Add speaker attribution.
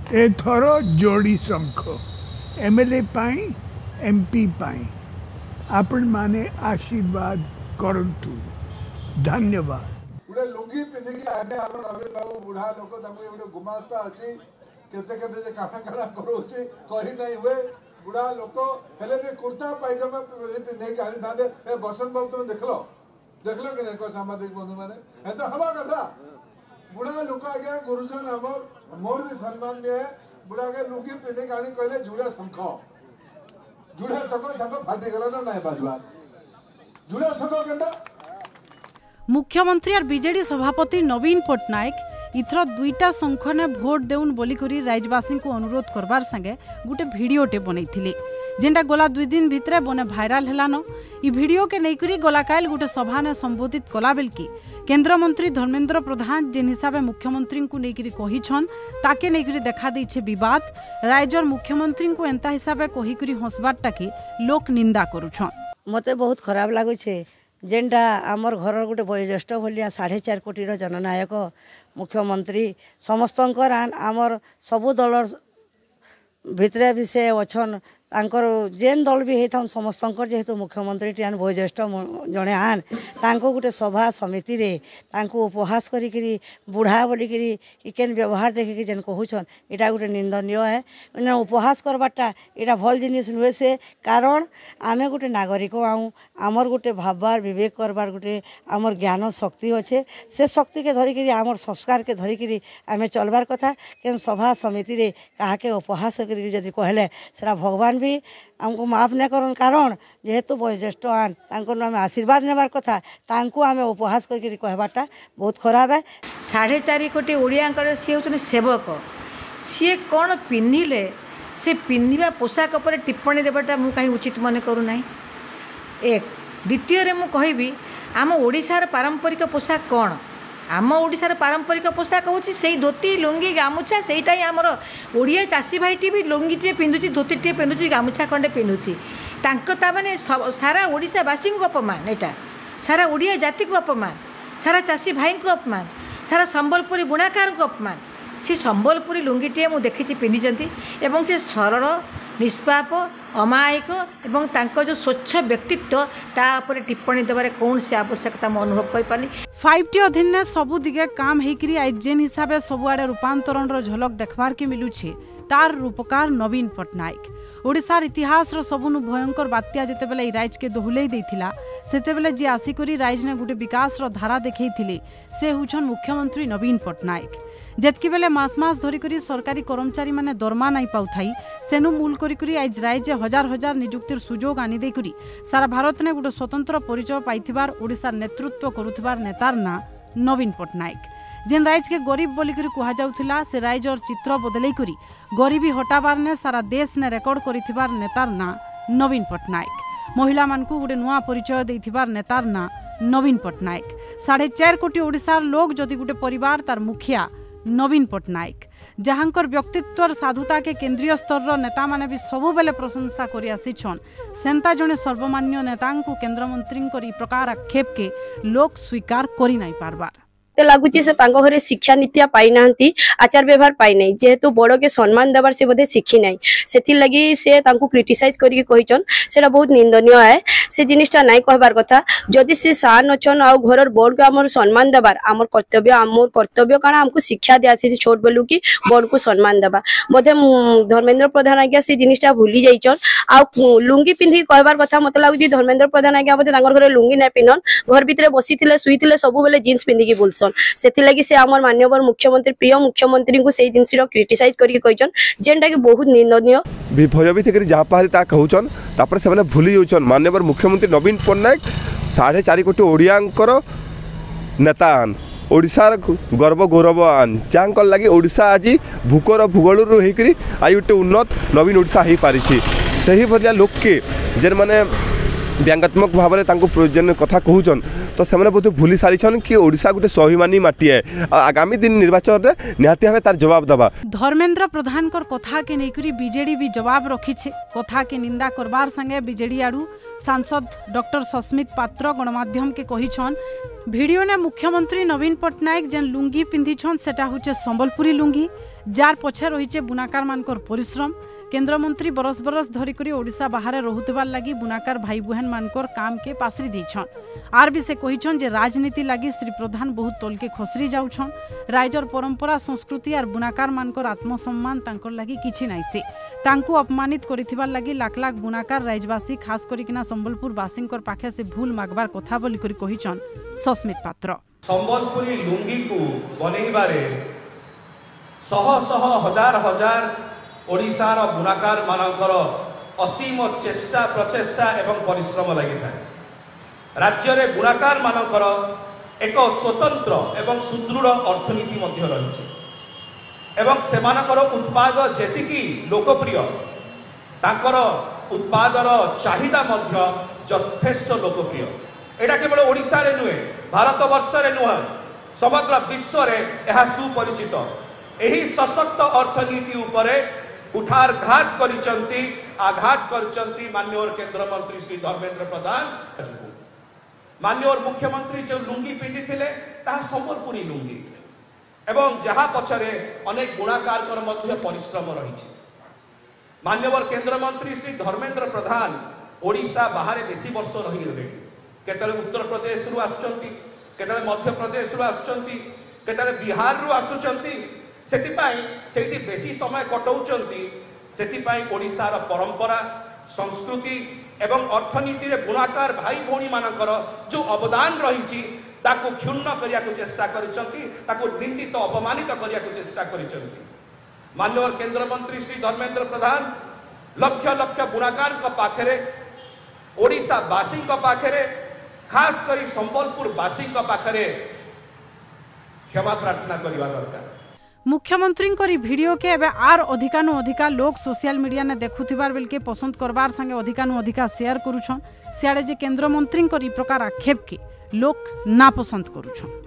Speaker 1: एथर जोड़ी शंख एमएलए पाई एमपी पाई आपण माने आशीर्वाद करंतु। धन्यवाद।
Speaker 2: गोटे लुंगी पिंधिकी आगे आम नवीन बाबू बुढ़ा लोक गोटे गुमास्ता अच्छी केते केते जे काना काना करोचे कही नहीं हुए बुढ़ा लोक हेले जे कुर्ता पायजामा पिंधिकी आनी थांदे ए बसंत बाबू तुम देखलो कि नहीं को सामाजिक बंधु माने ए तो हवा कथा बुढ़ा लोक आगे गुरुजन हमर मोर भी सम्मान है बुढ़ा के लुंगी पिंधिकी आनी कहले जुड़ा शंख फाटी गला ना नहीं बाजवा जुड़ा शंख केंदा।
Speaker 3: मुख्यमंत्री और बीजेडी सभापति नवीन पट्टनायक इथर दुईटा शंख ने भोट देउन बोलिकरी राज्यवासी को अनुरोध करबार संगे गोटे भिडियोटे बनैथिले जेंटा गला 2 दिन भितरे बने भाइराल हेलान। इ भिडियो के नैकरी गलाकाल गोटे सभा ने संबोधित कला बेलकी केंद्र मंत्री धर्मेंद्र प्रधान जेन हिसाब मुख्यमंत्री को नैकरी कहिछन ताके नैकरी देखा दैछे विवाद। राज्यर मुख्यमंत्री को एंता हिसाब कहिकरी हंसबारटा के लोक निंदा करूछन।
Speaker 4: मते बहुत खराब लागुछे जेनटा आमर घर गोटे वयोज्येष्ठ भाया 4.5 कोटी जननायक मुख्यमंत्री समस्त आमर सबू दल भितरे भी से अच्छन तांकर जेन दल भी होता समस्त जेहेतु मुख्यमंत्री टी वयोज्येष्ठ जड़े आन तांको गोटे सभा समिति रे तांको उपहास करी बुढ़ा बोलिकी केन व्यवहार देखिकी जेन कहून यहाँ गोटे निंदनीय है। उपहास करवाटा यहाँ भल जिनिस नुहे से कारण आमे गोटे नागरिक आऊँ आमर गोटे भावबार विवेक करबार गोटे आमर ज्ञान शक्ति अच्छे से शक्ति के धरिकी आमर संस्कार के धरिकी आमे चलबार कथा केन सभा समिति रे काहाके उपहास करी जदि कहले सेरा भगवान भी हमको माफ नहीं करन कारण जेहेतु वयोज्येष्ठ आन आम आशीर्वाद नेबार कथा तांको आम उपहास करके कहबाटा बहुत खराब है।
Speaker 5: 4.5 कोटी ओडिया सी हूँ सेवक सी कौन पिंधिले से पिंधा पोशाक पर टिप्पणी देवाटा मुझे कहीं उचित मन करूना। एक द्वितीय मु कहबी आम ओडिशार पारंपरिक पोशाक कौन आम ओडिशार पारंपरिक पोशाक हूँ से धोती लुंगी गामुछा सेटा ही आमर ओडिया चाषी भाईटी भी लुंगीटे पिंधुची धोतीटे पिंधुची गामुछा खंडे पिंधुची ताने सारा ओडिशावासी को अपमान यहाँ सारा ओडिया जाति को अपमान सारा चाषी भाई को अपमान सारा संबलपुरी बुणाकार को अपमान से संबलपुरी लुंगीटे मुझे देखी पिंधि एवं से सरल निष्पाप अमायिक एवं तांको जो स्वच्छ व्यक्तित्व तापर टिप्पणी देवारे कौन से आवश्यकता मैं अनुभव कर पानी।
Speaker 3: 5T अधीन ने सबु दिगे काम हेकरी आज जेन हिसाब से सबुआड़े रूपांतरण रो झलक देखबार के मिलुछे तार रूपकार नवीन पट्टनायक। ओडिशार इतिहास रो सबुनु भयंकर बात्या जेते बेले राज्य के दोहुलेई देथिला सेते बेले जे आसिकरी राज्य ने गोटे विकास रो धारा देखैथिले से हुछन मुख्यमंत्री नवीन पट्टनायक। जेतकी बेले मास मास धरिकरी सरकारी कर्मचारी माने दरमा नहीं पाउथाई सेनु मूल करी आज राज्य हजार हजार नियुक्तिर सुजोग आनी देकरी सारा भारत ने गोटे स्वतंत्र परिचय पाइथिबार ओडिशार नेतृत्व करुथिबार नेतार ना नवीन पट्टनायक। जेन राज्य के गरीब बोलिकरी कहा जाउथिला से राज्य और चित्र बदलै करी गरीबी हटाबार ने सारा देश ने रेकर्ड करिथिबार नेतार ना नवीन पट्टनायक। महिला मानकु गोटे नुआ परिचय देथिबार नेतार ना नवीन पट्टनायक। 4.5 कोटी ओडिशार लोक जदि गोटे परिवार तार मुखिया नवीन पट्टनायक जहाँकर व्यक्तित्व साधुता के केंद्रीय स्तर नेता माने भी सबु बेले प्रशंसा करि आसीछन सेंता जने सर्वमान्य नेतांकु केंद्रमंत्री करी प्रकार आक्षेप के लोक स्वीकार करि नाही पारबार
Speaker 6: लगुच से घरे शिक्षा नीतिया पाई ना आचार व्यवहार पाई ना जेहेतु बड़ के सम्मान देवार से बोधे शिखी ना से लगी से क्रिटिसाइज करके से बहुत निंदनीय है से जिनिसटा नहीं कहबार कथा जदि से सान अच्छन आ घर बड़ को आम सम्मान देवार आम कर्तव्य कारण आमको शिक्षा दिया छोट बेलू कि बड़ को सम्मान देवा बोधे धर्मेंद्र प्रधान आज्ञा से जिनिसटा भूली जाइछन आ लुंगी पिंधि कहबार कथा मत लगुच धर्मेंद्र प्रधान आज्ञा बोधे घर लुंगी ना पिंधन घर भितर बसी शुईले सब बेले जीन्स पिंधिकी बुलसन से लगी से आम माननीय मुख्यमंत्री प्रिय मुख्यमंत्री को से जिन क्रिटिसाइज करके जेनटा कि बहुत निंदनीय
Speaker 7: भयभीत जहाँ पारे ता कहून तापर से भूली जाऊन माननीय मुख्यमंत्री नवीन पट्टनायक 4.5 कोटी ओडियांकर नेता आन ओडिशार गर्व गौरव आन जहाँ लगी ओडिशा आज भूकर भूगोल आज गोटे उन्नत नवीन ओडिशा हो पारी से ही भलिया लोक के जेन माने व्यंगात्मक भाव में जेन कथा कहून तो से बोध भूली सारी कि ओडिशा गोटे स्वाभिमानी माटी है आगामी दिन निर्वाचन में निहाती भाव तार जवाब दबा।
Speaker 3: धर्मेंद्र प्रधान कथा के नहीं बीजेडी भी जवाब रखी कथा के निंदा करबार संगे बीजेडी आड़ू सांसद डॉक्टर सस्मित पात्र गणमाध्यम के कहिछन वीडियो ने मुख्यमंत्री नवीन पट्टनायक जेन लुंगी पिंधिछन सेटा होचे संबलपुरी लुंगी जार पछे रहिचे बुनाकार मानकर परिश्रम केंद्रमंत्री बरस बरस धरिकरी ओडिशा बाहर रहुतबार लगी बुनाकार भाई बहन मानकर काम के पासरी देछन आर भी से कहिछन जे राजनीति लगी श्री प्रधान बहुत तोलके खसरी जाउछन राइजर परंपरा संस्कृति और बुनाकार मानकर आत्मसम्मान तांकर लगी किछि नाइ से तांकु अपमानित करिथिबार लगी लाख लाख बुनाकार राइजवासी खास करिकिना संबलपुर बासिंकर पाखे से भूल मागबार कथा बोली करी कहिछन सस्मित पात्र।
Speaker 8: संबलपुरी लुंगी को बनैबारे शह शह हजार हजार ओडिशार बुनाकार मानकर असीम चेष्टा प्रचेष्टा एवं परिश्रम लगी था राज्य रे बुनाकार मानकर एक स्वतंत्र एवं सुदृढ़ अर्थनीति मध्य रही एवं सेमानकर उत्पाद जेतिकी लोकप्रिय तांकर उत्पादर चाहिदा मध्य यथेष्ट लोकप्रिय एटा केवल ओडिशा रे नुहे भारत वर्ष रे नुहे समग्र विश्व रे यह सुपरिचित एही सशक्त अर्थनीति उपरे उठार घात करिचंती आघात करिचंती माननीय केंद्र मंत्री श्री धर्मेंद्र प्रधान माननीय मुख्यमंत्री जो लुंगी पिंधि थिले ता संबलपुरी लुंगी एवं जहाँ पछरे अनेक गुणाकार कर मध्य परिश्रम रही माननीय केंद्र मंत्री श्री धर्मेंद्र प्रधान ओडिशा बाहर बेसी वर्ष रही गले केतले उत्तर प्रदेश रु आसुचंती केतले मध्य प्रदेश रु आसुचंती केतले बिहार रु आसुचंती सेठी बेसी समय कटौचंती सेथिपाई ओडिशार परंपरा संस्कृति एवं अर्थनीति रे बुनाकार भाई भौणी मानकर जो अवदान रही ताकू क्षुण्ण करिया को चेष्टा करिसंती ताकू निंदित अपमानित करिया को चेष्टा करिसंती माननीय केंद्र मंत्री श्री धर्मेंद्र प्रधान लक्ष लक्ष बुनाकार का पाखरे ओडिशा बासी का पाखरे खास करी संबलपुर बासी का पाखरे क्षमा प्रार्थना करिवा दरकार।
Speaker 3: मुख्यमंत्री वीडियो के एवं आर अधिकानु अधिका लोग सोशल मीडिया ने देखुथिबार बेल के पसंद करबार संगे अधिकानु अधिका शेयर करूछन सियाड़े जे केंद्र मंत्री प्रकार आक्षेप के लोग ना पसंद करूछन।